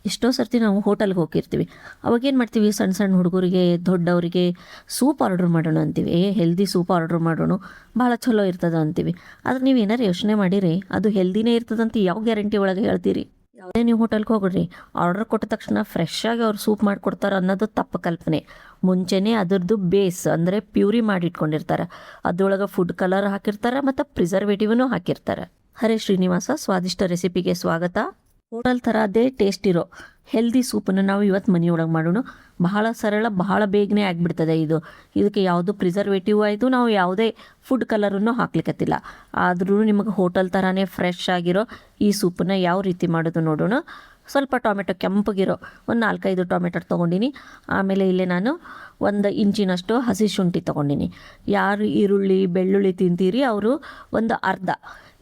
ಎಷ್ಟೋ ಸರ್ತಿ ನಾವು ಹೋಟೆಲ್ಗೆ ಹೋಗಿರ್ತೀವಿ. ಅವಾಗೇನು ಮಾಡ್ತೀವಿ, ಸಣ್ಣ ಸಣ್ಣ ಹುಡುಗರಿಗೆ ದೊಡ್ಡವರಿಗೆ ಸೂಪ್ ಆರ್ಡ್ರ್ ಮಾಡೋಣ ಅಂತೀವಿ. ಹೆಲ್ದಿ ಸೂಪ್ ಆರ್ಡ್ರ್ ಮಾಡೋಣ, ಭಾಳ ಚಲೋ ಇರ್ತದೆ ಅಂತೀವಿ. ಆದ್ರೆ ನೀವು ಏನಾರು ಯೋಚನೆ ಮಾಡಿರಿ, ಅದು ಹೆಲ್ದಿನೇ ಇರ್ತದಂತ ಯಾವ ಗ್ಯಾರಂಟಿ ಒಳಗೆ ಹೇಳ್ತೀರಿ? ಯಾವುದೇ ನೀವು ಹೋಟೆಲ್ಗೆ ಹೋಗ್ರಿ, ಆರ್ಡರ್ ಕೊಟ್ಟ ತಕ್ಷಣ ಫ್ರೆಶ್ ಆಗಿ ಅವ್ರು ಸೂಪ್ ಮಾಡಿಕೊಡ್ತಾರೆ ಅನ್ನೋದು ತಪ್ಪು ಕಲ್ಪನೆ. ಮುಂಚೆನೇ ಅದರದ್ದು ಬೇಸ್ ಅಂದರೆ ಪ್ಯೂರಿ ಮಾಡಿ ಇಟ್ಕೊಂಡಿರ್ತಾರೆ. ಅದರೊಳಗೆ ಫುಡ್ ಕಲರ್ ಹಾಕಿರ್ತಾರೆ ಮತ್ತು ಪ್ರಿಸರ್ವೇಟಿವ್ನೂ ಹಾಕಿರ್ತಾರೆ. ಹರೇ ಶ್ರೀನಿವಾಸ ಸ್ವಾದಿಷ್ಟ ರೆಸಿಪಿಗೆ ಸ್ವಾಗತ. ಹೋಟೆಲ್ ಥರ ಅದೇ ಟೇಸ್ಟ್ ಇರೋ ಹೆಲ್ದಿ ಸೂಪನ್ನು ನಾವು ಇವತ್ತು ಮನೆಯೊಳಗೆ ಮಾಡೋಣ. ಬಹಳ ಸರಳ, ಬಹಳ ಬೇಗನೆ ಆಗಿಬಿಡ್ತದೆ ಇದು. ಇದಕ್ಕೆ ಯಾವುದು ಪ್ರಿಸರ್ವೇಟಿವ್ ಆಯಿತು, ನಾವು ಯಾವುದೇ ಫುಡ್ ಕಲರನ್ನು ಹಾಕ್ಲಿಕ್ಕತ್ತಿಲ್ಲ. ಆದ್ರೂ ನಿಮಗೆ ಹೋಟೆಲ್ ಥರನೇ ಫ್ರೆಶ್ ಆಗಿರೋ ಈ ಸೂಪನ್ನು ಯಾವ ರೀತಿ ಮಾಡೋದು ನೋಡೋಣ. ಸ್ವಲ್ಪ ಟೊಮೆಟೊ ಕೆಂಪಗಿರೋ ಒಂದು 4-5 ಟೊಮೆಟೊ ತೊಗೊಂಡಿನಿ. ಆಮೇಲೆ ಇಲ್ಲೇ ನಾನು 1 ಇಂಚಿನಷ್ಟು ಹಸಿ ಶುಂಠಿ ತೊಗೊಂಡಿನಿ. ಯಾರು ಈರುಳ್ಳಿ ಬೆಳ್ಳುಳ್ಳಿ ತಿಂತೀರಿ ಅವರು ಒಂದು ಅರ್ಧ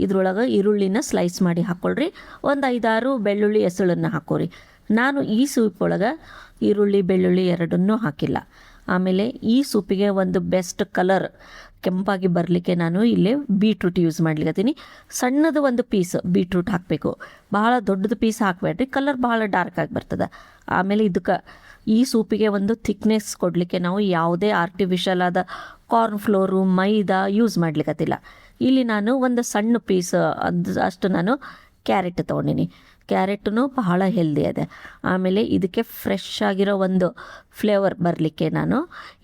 ಇದ್ರೊಳಗೆ ಈರುಳ್ಳಿನ ಸ್ಲೈಸ್ ಮಾಡಿ ಹಾಕ್ಕೊಳ್ರಿ. ಒಂದು 5-6 ಬೆಳ್ಳುಳ್ಳಿ ಎಸಳನ್ನು ಹಾಕೋರಿ. ನಾನು ಈ ಸೂಪ್ ಒಳಗೆ ಈರುಳ್ಳಿ ಬೆಳ್ಳುಳ್ಳಿ ಎರಡನ್ನೂ ಹಾಕಿಲ್ಲ. ಆಮೇಲೆ ಈ ಸೂಪಿಗೆ ಒಂದು ಬೆಸ್ಟ್ ಕಲರ್ ಕೆಂಪಾಗಿ ಬರಲಿಕ್ಕೆ ನಾನು ಇಲ್ಲೇ ಬೀಟ್ರೂಟ್ ಯೂಸ್ ಮಾಡ್ಲಿಕ್ಕತ್ತೀನಿ. ಸಣ್ಣದು ಒಂದು ಪೀಸ್ ಬೀಟ್ರೂಟ್ ಹಾಕಬೇಕು, ಭಾಳ ದೊಡ್ಡದು ಪೀಸ್ ಹಾಕಬೇಡ್ರಿ, ಕಲರ್ ಭಾಳ ಡಾರ್ಕ್ ಆಗಿ ಬರ್ತದೆ. ಆಮೇಲೆ ಇದಕ್ಕೆ ಈ ಸೂಪಿಗೆ ಒಂದು ಥಿಕ್ನೆಸ್ ಕೊಡಲಿಕ್ಕೆ ನಾವು ಯಾವುದೇ ಆರ್ಟಿಫಿಷಿಯಲ್ ಆದ ಕಾರ್ನ್ ಫ್ಲೋರು ಮೈದಾ ಯೂಸ್ ಮಾಡ್ಲಿಕ್ಕತ್ತಿಲ್ಲ. ಇಲ್ಲಿ ನಾನು ಒಂದು ಸಣ್ಣ ಪೀಸ್ ಅಷ್ಟು ನಾನು ಕ್ಯಾರೆಟ್ ತೊಗೊಂಡಿನಿ. ಕ್ಯಾರೆಟೂ ಬಹಳ ಹೆಲ್ದಿ ಇದೆ. ಆಮೇಲೆ ಇದಕ್ಕೆ ಫ್ರೆಶ್ ಆಗಿರೋ ಒಂದು ಫ್ಲೇವರ್ ಬರಲಿಕ್ಕೆ ನಾನು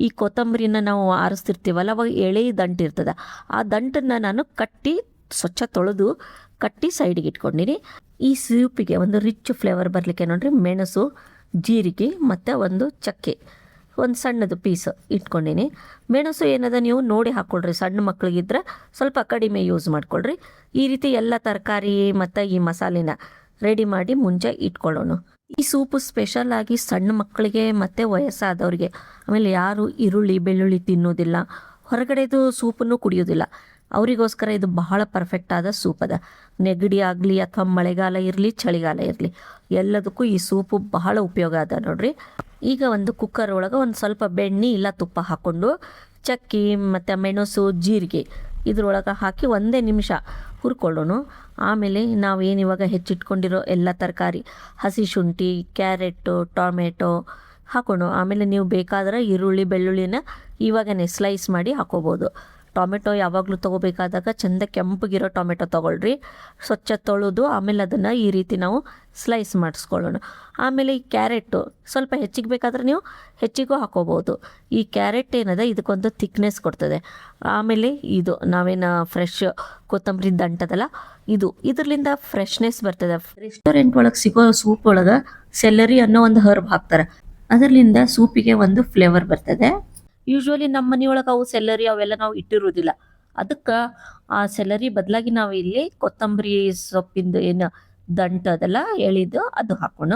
ಈ ಕೊತ್ತಂಬರಿನ ನಾವು ಆರಿಸ್ತಿರ್ತೀವಲ್ಲ, ಅವಾಗ ಎಳೆ ದಂಟು ಇರ್ತದೆ, ಆ ದಂಟನ್ನು ನಾನು ಕಟ್ಟಿ ಸ್ವಚ್ಛ ತೊಳೆದು ಕಟ್ಟಿ ಸೈಡಿಗೆ ಇಟ್ಕೊಂಡಿನಿ. ಈ ಸೂಪಿಗೆ ಒಂದು ರಿಚ್ ಫ್ಲೇವರ್ ಬರಲಿಕ್ಕೆ ನೋಡ್ರಿ ಮೆಣಸು, ಜೀರಿಗೆ ಮತ್ತು ಒಂದು ಚಕ್ಕೆ ಒಂದು ಸಣ್ಣದು ಪೀಸ್ ಇಟ್ಕೊಂಡಿನಿ. ಮೆಣಸು ಏನದ ನೀವು ನೋಡಿ ಹಾಕ್ಕೊಳ್ರಿ, ಸಣ್ಣ ಮಕ್ಳಿಗಿದ್ರೆ ಸ್ವಲ್ಪ ಕಡಿಮೆ ಯೂಸ್ ಮಾಡ್ಕೊಳ್ರಿ. ಈ ರೀತಿ ಎಲ್ಲ ತರಕಾರಿ ಮತ್ತು ಈ ಮಸಾಲೆನ ರೆಡಿ ಮಾಡಿ ಮುಂಚೆ ಇಟ್ಕೊಳ್ಳೋಣ. ಈ ಸೂಪು ಸ್ಪೆಷಲ್ ಆಗಿ ಸಣ್ಣ ಮಕ್ಕಳಿಗೆ ಮತ್ತು ವಯಸ್ಸಾದವ್ರಿಗೆ, ಆಮೇಲೆ ಯಾರು ಈರುಳ್ಳಿ ಬೆಳ್ಳುಳ್ಳಿ ತಿನ್ನೋದಿಲ್ಲ, ಹೊರಗಡೆದು ಸೂಪನ್ನು ಕುಡಿಯೋದಿಲ್ಲ, ಅವರಿಗೋಸ್ಕರ ಇದು ಬಹಳ ಪರ್ಫೆಕ್ಟ್ ಆದ ಸೂಪ್ ಅದ. ನೆಗಡಿ ಆಗಲಿ ಅಥವಾ ಮಳೆಗಾಲ ಇರಲಿ ಚಳಿಗಾಲ ಇರಲಿ ಎಲ್ಲದಕ್ಕೂ ಈ ಸೂಪು ಬಹಳ ಉಪಯೋಗ ಅದ ನೋಡ್ರಿ. ಈಗ ಒಂದು ಕುಕ್ಕರ್ ಒಳಗೆ ಒಂದು ಸ್ವಲ್ಪ ಬೆಣ್ಣೆ ಇಲ್ಲ ತುಪ್ಪ ಹಾಕ್ಕೊಂಡು ಚಕ್ಕಿ ಮತ್ತು ಮೆಣಸು ಜೀರಿಗೆ ಇದ್ರೊಳಗೆ ಹಾಕಿ 1 ನಿಮಿಷ ಹುರ್ಕೊಳ್ಳೋಣ. ಆಮೇಲೆ ನಾವೇನು ಇವಾಗ ಹೆಚ್ಚಿಟ್ಕೊಂಡಿರೋ ಎಲ್ಲ ತರಕಾರಿ ಹಸಿ ಶುಂಠಿ, ಕ್ಯಾರೆಟು, ಟೊಮೆಟೊ ಹಾಕೋಣ. ಆಮೇಲೆ ನೀವು ಬೇಕಾದ್ರೆ ಈರುಳ್ಳಿ ಬೆಳ್ಳುಳ್ಳಿನ ಇವಾಗನೇ ಸ್ಲೈಸ್ ಮಾಡಿ ಹಾಕೋಬೋದು. ಟೊಮೆಟೊ ಯಾವಾಗಲೂ ತೊಗೋಬೇಕಾದಾಗ ಚೆಂದ ಕೆಂಪಗಿರೋ ಟೊಮೆಟೊ ತೊಗೊಳ್ರಿ, ಸ್ವಚ್ಛ ತೊಳೆದು ಆಮೇಲೆ ಅದನ್ನು ಈ ರೀತಿ ನಾವು ಸ್ಲೈಸ್ ಮಾಡಿಸ್ಕೊಳ್ಳೋಣ. ಆಮೇಲೆ ಈ ಕ್ಯಾರೆಟು ಸ್ವಲ್ಪ ಹೆಚ್ಚಿಗೆ ಬೇಕಾದ್ರೆ ನೀವು ಹೆಚ್ಚಿಗೂ ಹಾಕೋಬೋದು. ಈ ಕ್ಯಾರೆಟ್ ಏನದ ಇದಕ್ಕೊಂದು ಥಿಕ್ನೆಸ್ ಕೊಡ್ತದೆ. ಆಮೇಲೆ ಇದು ನಾವೇನು ಫ್ರೆಶ್ ಕೊತ್ತಂಬರಿ ದಂಟದಲ್ಲ ಇದರಿಂದ ಫ್ರೆಶ್ನೆಸ್ ಬರ್ತದೆ. ರೆಸ್ಟೋರೆಂಟ್ ಒಳಗೆ ಸಿಗೋ ಸೂಪ್ ಒಳಗೆ ಸೆಲ್ಲರಿ ಅನ್ನೋ ಒಂದು ಹರ್ಬ್ ಹಾಕ್ತಾರೆ, ಅದರಿಂದ ಸೂಪಿಗೆ ಒಂದು ಫ್ಲೇವರ್ ಬರ್ತದೆ. ಯೂಶ್ವಲಿ ನಮ್ಮ ಮನೆಯೊಳಗೆ ಅವು ಸೆಲ್ಲರಿ ಅವೆಲ್ಲ ನಾವು ಇಟ್ಟಿರೋದಿಲ್ಲ, ಅದಕ್ಕೆ ಆ ಸೆಲ್ಲರಿ ಬದಲಾಗಿ ನಾವು ಇಲ್ಲಿ ಕೊತ್ತಂಬರಿ ಸೊಪ್ಪಿಂದು ಏನು ದಂಟು ಅದೆಲ್ಲ ಎಳಿದು ಅದು ಹಾಕೋಣ.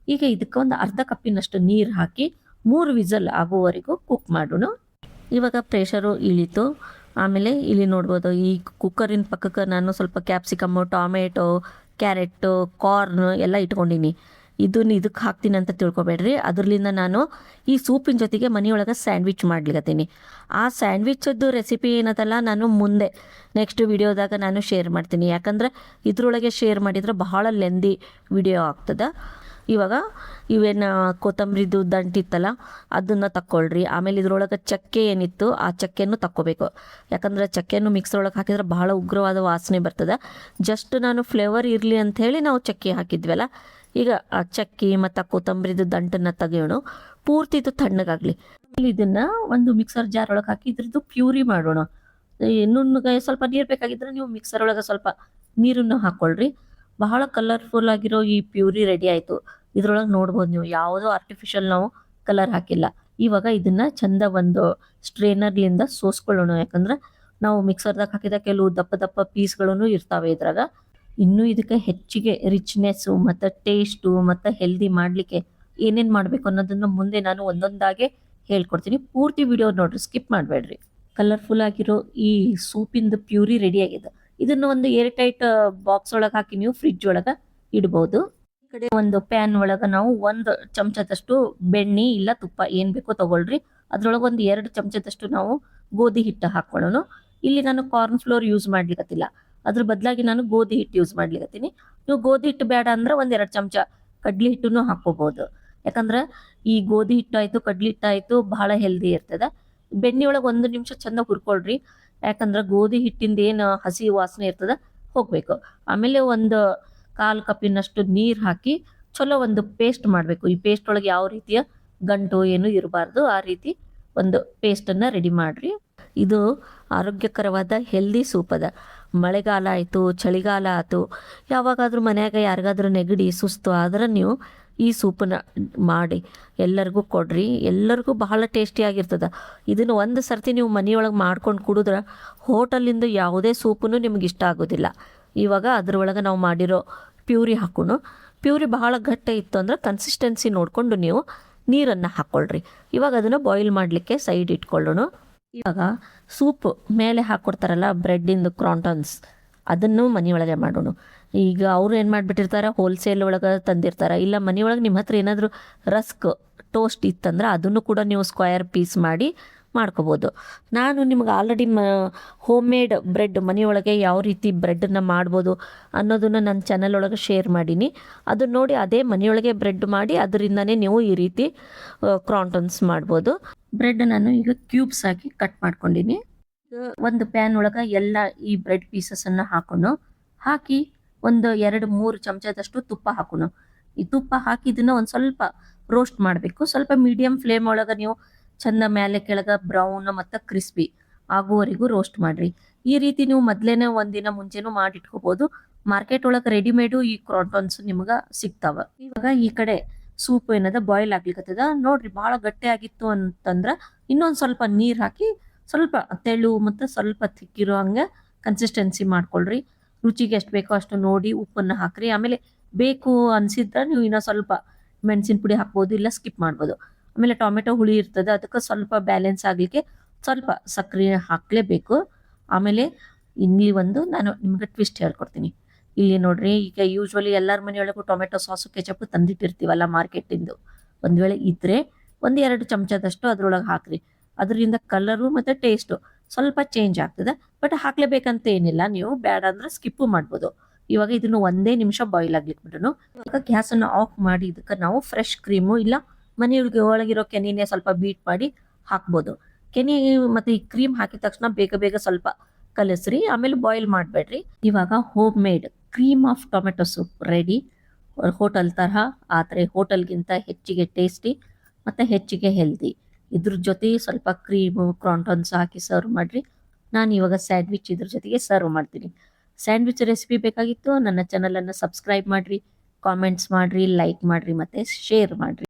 ಈಗ ಇದಕ್ಕೆ ಒಂದು ಅರ್ಧ ಕಪ್ಪಿನಷ್ಟು ನೀರು ಹಾಕಿ 3 ವಿಸಲ್ ಆಗುವವರೆಗೂ ಕುಕ್ ಮಾಡೋಣ. ಇವಾಗ ಪ್ರೆಷರು ಇಳಿತು. ಆಮೇಲೆ ಇಲ್ಲಿ ನೋಡ್ಬೋದು ಈ ಕುಕ್ಕರಿನ ಪಕ್ಕಕ್ಕೆ ನಾನು ಸ್ವಲ್ಪ ಕ್ಯಾಪ್ಸಿಕಮ್ಮು, ಟೊಮೆಟೊ, ಕ್ಯಾರೆಟು, ಕಾರ್ನ್ ಎಲ್ಲ ಇಟ್ಕೊಂಡಿನಿ. ಇದಕ್ಕೆ ಹಾಕ್ತೀನಿ ಅಂತ ತಿಳ್ಕೊಬೇಡ್ರಿ. ಅದರಿಂದ ನಾನು ಈ ಸೂಪಿನ ಜೊತೆಗೆ ಮನೆಯೊಳಗೆ ಸ್ಯಾಂಡ್ವಿಚ್ ಮಾಡ್ಲಿಕತ್ತೀನಿ. ಆ ಸ್ಯಾಂಡ್ವಿಚದ್ದು ರೆಸಿಪಿ ಏನದಲ್ಲ ನಾನು ಮುಂದೆ ನೆಕ್ಸ್ಟ್ ವಿಡಿಯೋದಾಗ ನಾನು ಶೇರ್ ಮಾಡ್ತೀನಿ. ಯಾಕಂದ್ರೆ ಇದ್ರೊಳಗೆ ಶೇರ್ ಮಾಡಿದ್ರೆ ಬಹಳ ಲೆಂದಿ ವಿಡಿಯೋ ಆಗ್ತದೆ. ಇವಾಗ ಇವೇನು ಕೊತ್ತಂಬರಿದು ದಂಟಿತ್ತಲ್ಲ ಅದನ್ನು ತಕ್ಕೊಳ್ರಿ. ಆಮೇಲೆ ಇದ್ರೊಳಗೆ ಚಕ್ಕೆ ಏನಿತ್ತು ಆ ಚಕ್ಕೆನೂ ತಕ್ಕೋಬೇಕು, ಯಾಕಂದ್ರೆ ಚಕ್ಕೆನೂ ಮಿಕ್ಸರೊಳಗೆ ಹಾಕಿದ್ರೆ ಬಹಳ ಉಗ್ರವಾದ ವಾಸನೆ ಬರ್ತದೆ. ಜಸ್ಟ್ ನಾನು ಫ್ಲೇವರ್ ಇರಲಿ ಅಂಥೇಳಿ ನಾವು ಚಕ್ಕೆ ಹಾಕಿದ್ವಲ್ಲ. ಈಗ ಆ ಚಕ್ಕಿ ಮತ್ತು ಕೊತ್ತಂಬರಿದು ದಂಟನ್ನು ತೆಗೆಯೋಣ, ಪೂರ್ತಿ ಇದು ತಣ್ಣಗಾಗಲಿ. ಆಮೇಲೆ ಇದನ್ನು ಒಂದು ಮಿಕ್ಸರ್ ಜಾರ್ ಒಳಗೆ ಹಾಕಿ ಇದ್ರದ್ದು ಪ್ಯೂರಿ ಮಾಡೋಣ. ನುಣ್ಣಗೆ ಸ್ವಲ್ಪ ನೀರು ಬೇಕಾಗಿದ್ದರೆ ನೀವು ಮಿಕ್ಸರ್ ಒಳಗೆ ಸ್ವಲ್ಪ ನೀರನ್ನು ಹಾಕ್ಕೊಳ್ರಿ. ಬಹಳ ಕಲರ್ಫುಲ್ ಆಗಿರೋ ಈ ಪ್ಯೂರಿ ರೆಡಿ ಆಯಿತು. ಇದ್ರೊಳಗೆ ನೋಡ್ಬೋದು ನೀವು ಯಾವುದೋ ಆರ್ಟಿಫಿಷಿಯಲ್ ನಾವು ಕಲರ್ ಹಾಕಿಲ್ಲ. ಇವಾಗ ಇದನ್ನು ಚಂದ ಒಂದು ಸ್ಟ್ರೇನರ್ಲಿಂದ ಸೋಸ್ಕೊಳ್ಳೋಣ, ಯಾಕಂದ್ರೆ ನಾವು ಮಿಕ್ಸರ್ದಾಗ ಹಾಕಿದ ಕೆಲವು ದಪ್ಪ ದಪ್ಪ ಪೀಸ್ಗಳೂ ಇರ್ತಾವೆ ಇದ್ರಾಗ. ಇನ್ನೂ ಇದಕ್ಕೆ ಹೆಚ್ಚಿಗೆ ರಿಚ್ನೆಸ್ಸು ಮತ್ತು ಟೇಸ್ಟು ಮತ್ತು ಹೆಲ್ದಿ ಮಾಡಲಿಕ್ಕೆ ಏನೇನು ಮಾಡಬೇಕು ಅನ್ನೋದನ್ನು ಮುಂದೆ ನಾನು ಒಂದೊಂದಾಗೆ ಹೇಳ್ಕೊಡ್ತೀನಿ. ಪೂರ್ತಿ ವಿಡಿಯೋ ನೋಡ್ರಿ, ಸ್ಕಿಪ್ ಮಾಡಬೇಡ್ರಿ. ಕಲರ್ಫುಲ್ ಆಗಿರೋ ಈ ಸೂಪಿಂದು ಪ್ಯೂರಿ ರೆಡಿ ಆಗಿದೆ. ಇದನ್ನು ಒಂದು ಏರ್ ಟೈಟ್ ಬಾಕ್ಸ್ ಒಳಗೆ ಹಾಕಿ ನೀವು ಫ್ರಿಡ್ಜ್ ಒಳಗೆ ಇಡ್ಬೋದು. ಈ ಕಡೆ ಒಂದು ಪ್ಯಾನ್ ಒಳಗೆ ನಾವು 1 ಚಮಚದಷ್ಟು ಬೆಣ್ಣೆ ಇಲ್ಲ ತುಪ್ಪ ಏನು ಬೇಕೋ ತಗೊಳ್ರಿ. ಅದ್ರೊಳಗೆ ಒಂದು 2 ಚಮಚದಷ್ಟು ನಾವು ಗೋಧಿ ಹಿಟ್ಟು ಹಾಕ್ಕೊಳ್ಳೋಣ. ಇಲ್ಲಿ ನಾನು ಕಾರ್ನ್ ಫ್ಲೋರ್ ಯೂಸ್ ಮಾಡ್ಲಿಕ್ಕತ್ತಿಲ್ಲ, ಅದ್ರ ಬದಲಾಗಿ ನಾನು ಗೋಧಿ ಹಿಟ್ಟು ಯೂಸ್ ಮಾಡ್ಲಿಕ್ಕತ್ತೀನಿ. ನೀವು ಗೋಧಿ ಹಿಟ್ಟು ಬೇಡ ಅಂದ್ರೆ 1-2 ಚಮಚ ಕಡ್ಲಿ ಹಿಟ್ಟನ್ನು ಹಾಕೋಬಹುದು. ಯಾಕಂದ್ರೆ ಈ ಗೋಧಿ ಹಿಟ್ಟಾಯ್ತು ಕಡ್ಲಿ ಹಿಟ್ಟಾಯ್ತು ಬಹಳ ಹೆಲ್ದಿ ಇರ್ತದ. ಬೆಣ್ಣೆ ಒಳಗೆ 1 ನಿಮಿಷ ಚಂದ ಹುರ್ಕೊಳ್ರಿ. ಯಾಕಂದ್ರೆ ಗೋಧಿ ಹಿಟ್ಟಿಂದ ಏನು ಹಸಿ ವಾಸನೆ ಇರ್ತದ ಹೋಗ್ಬೇಕು. ಆಮೇಲೆ ಒಂದು 1/4 ಕಪ್ಪಿನಷ್ಟು ನೀರು ಹಾಕಿ ಚಲೋ ಒಂದು ಪೇಸ್ಟ್ ಮಾಡಬೇಕು. ಈ ಪೇಸ್ಟ್ ಒಳಗೆ ಯಾವ ರೀತಿಯ ಗಂಟು ಏನು ಇರಬಾರ್ದು. ಆ ರೀತಿ ಒಂದು ಪೇಸ್ಟನ್ನು ರೆಡಿ ಮಾಡಿರಿ. ಇದು ಆರೋಗ್ಯಕರವಾದ ಹೆಲ್ದಿ ಸೂಪ್ ಅದ. ಮಳೆಗಾಲ ಆಯಿತು, ಚಳಿಗಾಲ ಆಯಿತು, ಯಾವಾಗಾದರೂ ಮನ್ಯಾಗ ಯಾರಿಗಾದ್ರೂ ನೆಗಡಿ ಸುಸ್ತು ಆದ್ರೆ ನೀವು ಈ ಸೂಪನ್ನ ಮಾಡಿ ಎಲ್ಲರಿಗೂ ಕೊಡ್ರಿ. ಎಲ್ಲರಿಗೂ ಬಹಳ ಟೇಸ್ಟಿಯಾಗಿರ್ತದೆ. ಇದನ್ನು ಒಂದು ಸರ್ತಿ ನೀವು ಮನೆಯೊಳಗೆ ಮಾಡ್ಕೊಂಡು ಕುಡಿದ್ರೆ ಹೋಟೆಲಿಂದ ಯಾವುದೇ ಸೂಪನ್ನು ನಿಮ್ಗೆ ಇಷ್ಟ ಆಗೋದಿಲ್ಲ. ಇವಾಗ ಅದ್ರೊಳಗೆ ನಾವು ಮಾಡಿರೋ ಪ್ಯೂರಿ ಹಾಕೋಣ. ಪ್ಯೂರಿ ಬಹಳ ಗಟ್ಟಿ ಇತ್ತು ಅಂದ್ರೆ ಕನ್ಸಿಸ್ಟೆನ್ಸಿ ನೋಡಿಕೊಂಡು ನೀವು ನೀರನ್ನು ಹಾಕ್ಕೊಳ್ರಿ. ಇವಾಗ ಅದನ್ನು ಬಾಯ್ಲ್ ಮಾಡಲಿಕ್ಕೆ ಸೈಡ್ ಇಟ್ಕೊಳ್ಳೋಣ. ಇವಾಗ ಸೂಪ್ ಮೇಲೆ ಹಾಕ್ಕೊಡ್ತಾರಲ್ಲ ಬ್ರೆಡ್ಡಿಂದು ಕ್ರಾಂಟನ್ಸ್, ಅದನ್ನು ಮನೆಯೊಳಗೆ ಮಾಡೋಣ. ಈಗ ಅವರು ಏನು ಮಾಡಿಬಿಟ್ಟಿರ್ತಾರೆ, ಹೋಲ್ಸೇಲ್ ಒಳಗೆ ತಂದಿರ್ತಾರೆ. ಇಲ್ಲ ಮನೆಯೊಳಗೆ ನಿಮ್ಮ ಹತ್ರ ಏನಾದರೂ ರಸ್ಕ್ ಟೋಸ್ಟ್ ಇತ್ತಂದ್ರೆ ಅದನ್ನು ಕೂಡ ನೀವು ಸ್ಕ್ವಯರ್ ಪೀಸ್ ಮಾಡಿ ಮಾಡ್ಕೋಬೋದು. ನಾನು ನಿಮ್ಗೆ ಆಲ್ರೆಡಿ ಹೋಮ್ ಮೇಡ್ ಬ್ರೆಡ್ ಮನೆಯೊಳಗೆ ಯಾವ ರೀತಿ ಬ್ರೆಡ್ಡನ್ನು ಮಾಡ್ಬೋದು ಅನ್ನೋದನ್ನು ನನ್ನ ಚಾನಲ್ ಒಳಗೆ ಶೇರ್ ಮಾಡೀನಿ. ಅದನ್ನು ನೋಡಿ ಅದೇ ಮನೆಯೊಳಗೆ ಬ್ರೆಡ್ ಮಾಡಿ ಅದರಿಂದನೇ ನೀವು ಈ ರೀತಿ ಕ್ರಾಂಟನ್ಸ್ ಮಾಡ್ಬೋದು. ಬ್ರೆಡ್ ನಾನು ಈಗ ಕ್ಯೂಬ್ಸ್ ಹಾಕಿ ಕಟ್ ಮಾಡ್ಕೊಂಡಿನಿ. ಒಂದು ಪ್ಯಾನ್ ಒಳಗೆ ಎಲ್ಲ ಈ ಬ್ರೆಡ್ ಪೀಸಸನ್ನು ಹಾಕಿ ಒಂದು 2-3 ಚಮಚದಷ್ಟು ತುಪ್ಪ ಹಾಕೋಣ. ಈ ತುಪ್ಪ ಹಾಕಿ ಇದನ್ನು ಒಂದು ಸ್ವಲ್ಪ ರೋಸ್ಟ್ ಮಾಡಬೇಕು. ಸ್ವಲ್ಪ ಮೀಡಿಯಮ್ ಫ್ಲೇಮ್ ಒಳಗೆ ನೀವು ಚಂದ ಮೇಲೆ ಕೆಳಗೆ ಬ್ರೌನ್ ಮತ್ತು ಕ್ರಿಸ್ಪಿ ಆಗುವವರೆಗೂ ರೋಸ್ಟ್ ಮಾಡಿರಿ. ಈ ರೀತಿ ನೀವು ಮೊದಲೇನೆ ಒಂದಿನ ಮುಂಚೆನೂ ಮಾಡಿಟ್ಕೋಬೋದು. ಮಾರ್ಕೆಟ್ ಒಳಗೆ ರೆಡಿಮೇಡು ಈ ಕ್ರಾಂಟನ್ಸ್ ನಿಮ್ಗೆ ಸಿಗ್ತಾವ. ಇವಾಗ ಈ ಕಡೆ ಸೂಪ್ ಏನದ ಬಾಯ್ಲ್ ಆಗ್ಲಿಕ್ಕತ್ತದ ನೋಡ್ರಿ. ಭಾಳ ಗಟ್ಟಿ ಆಗಿತ್ತು ಅಂತಂದ್ರೆ ಇನ್ನೊಂದು ಸ್ವಲ್ಪ ನೀರು ಹಾಕಿ ಸ್ವಲ್ಪ ತೆಳು ಮತ್ತು ಸ್ವಲ್ಪ ತಿಕ್ಕಿರೋ ಹಂಗೆ ಕನ್ಸಿಸ್ಟೆನ್ಸಿ ಮಾಡ್ಕೊಳ್ರಿ. ರುಚಿಗೆ ಎಷ್ಟು ಬೇಕೋ ಅಷ್ಟು ನೋಡಿ ಉಪ್ಪನ್ನು ಹಾಕ್ರಿ. ಆಮೇಲೆ ಬೇಕು ಅನಿಸಿದ್ರೆ ನೀವು ಇನ್ನೂ ಸ್ವಲ್ಪ ಮೆಣಸಿನ ಪುಡಿ ಹಾಕ್ಬೋದು, ಇಲ್ಲ ಸ್ಕಿಪ್ ಮಾಡ್ಬೋದು. ಆಮೇಲೆ ಟೊಮೆಟೊ ಹುಳಿ ಇರ್ತದೆ, ಅದಕ್ಕೆ ಸ್ವಲ್ಪ ಬ್ಯಾಲೆನ್ಸ್ ಆಗಲಿಕ್ಕೆ ಸ್ವಲ್ಪ ಸಕ್ಕರೆ ಹಾಕಲೇಬೇಕು. ಆಮೇಲೆ ಇಲ್ಲಿ ನಾನು ನಿಮ್ಗೆ ಟ್ವಿಸ್ಟ್ ಹೇಳ್ಕೊಡ್ತೀನಿ. ಇಲ್ಲಿ ನೋಡ್ರಿ, ಈಗ ಯೂಶ್ವಲಿ ಎಲ್ಲರ ಮನೆಯೊಳಗೂ ಟೊಮೆಟೊ ಸಾಸು ಕೆಚಪ್ಪು ತಂದಿಟ್ಟಿರ್ತೀವಲ್ಲ ಮಾರ್ಕೆಟಿಂದು. ಒಂದು ವೇಳೆ ಇದ್ದರೆ 1-2 ಚಮಚದಷ್ಟು ಅದ್ರೊಳಗೆ ಹಾಕ್ರಿ. ಅದರಿಂದ ಕಲರು ಮತ್ತು ಟೇಸ್ಟು ಸ್ವಲ್ಪ ಚೇಂಜ್ ಆಗ್ತದೆ. ಬಟ್ ಹಾಕ್ಲೇಬೇಕಂತ ಏನಿಲ್ಲ, ನೀವು ಬೇಡ ಅಂದ್ರೆ ಸ್ಕಿಪ್ಪು ಮಾಡ್ಬೋದು. ಇವಾಗ ಇದನ್ನು 1 ನಿಮಿಷ ಬಾಯ್ಲ್ ಆಗ್ಲಿಕ್ಕೆ ಬಿಡೋಣ. ಇವಾಗ ಗ್ಯಾಸನ್ನು ಆಫ್ ಮಾಡಿ ಇದಕ್ಕೆ ನಾವು ಫ್ರೆಶ್ ಕ್ರೀಮು ಇಲ್ಲ ಮನೆಯೊಳಗೆ ಒಳಗಿರೋ ಕೆನೆನೇ ಸ್ವಲ್ಪ ಬೀಟ್ ಮಾಡಿ ಹಾಕ್ಬೋದು. ಕೆನೆ ಮತ್ತು ಈ ಕ್ರೀಮ್ ಹಾಕಿದ ತಕ್ಷಣ ಬೇಗ ಸ್ವಲ್ಪ ಕಲಿಸ್ರಿ. ಆಮೇಲೆ ಬಾಯ್ಲ್ ಮಾಡಬೇಡ್ರಿ. ಇವಾಗ home made cream of tomato soup ready. Hotel ತರಹ, ಆದರೆ ಹೋಟೆಲ್ಗಿಂತ ಹೆಚ್ಚಿಗೆ ಟೇಸ್ಟಿ ಮತ್ತು ಹೆಚ್ಚಿಗೆ ಹೆಲ್ದಿ. ಇದ್ರ ಜೊತೆ ಸ್ವಲ್ಪ ಕ್ರೀಮು ಕ್ರಾಂಟನ್ಸ್ ಹಾಕಿ ಸರ್ವ್ ಮಾಡಿರಿ. ನಾನು ಇವಾಗ ಸ್ಯಾಂಡ್ವಿಚ್ ಇದ್ರ ಜೊತೆಗೆ ಸರ್ವ್ ಮಾಡ್ತೀನಿ. ಸ್ಯಾಂಡ್ವಿಚ್ ರೆಸಿಪಿ ಬೇಕಾಗಿತ್ತು, ನನ್ನ ಚಾನಲನ್ನು ಸಬ್ಸ್ಕ್ರೈಬ್ ಮಾಡಿರಿ, ಕಾಮೆಂಟ್ಸ್ ಮಾಡಿರಿ, ಲೈಕ್ ಮಾಡಿರಿ ಮತ್ತು ಶೇರ್ ಮಾಡಿರಿ.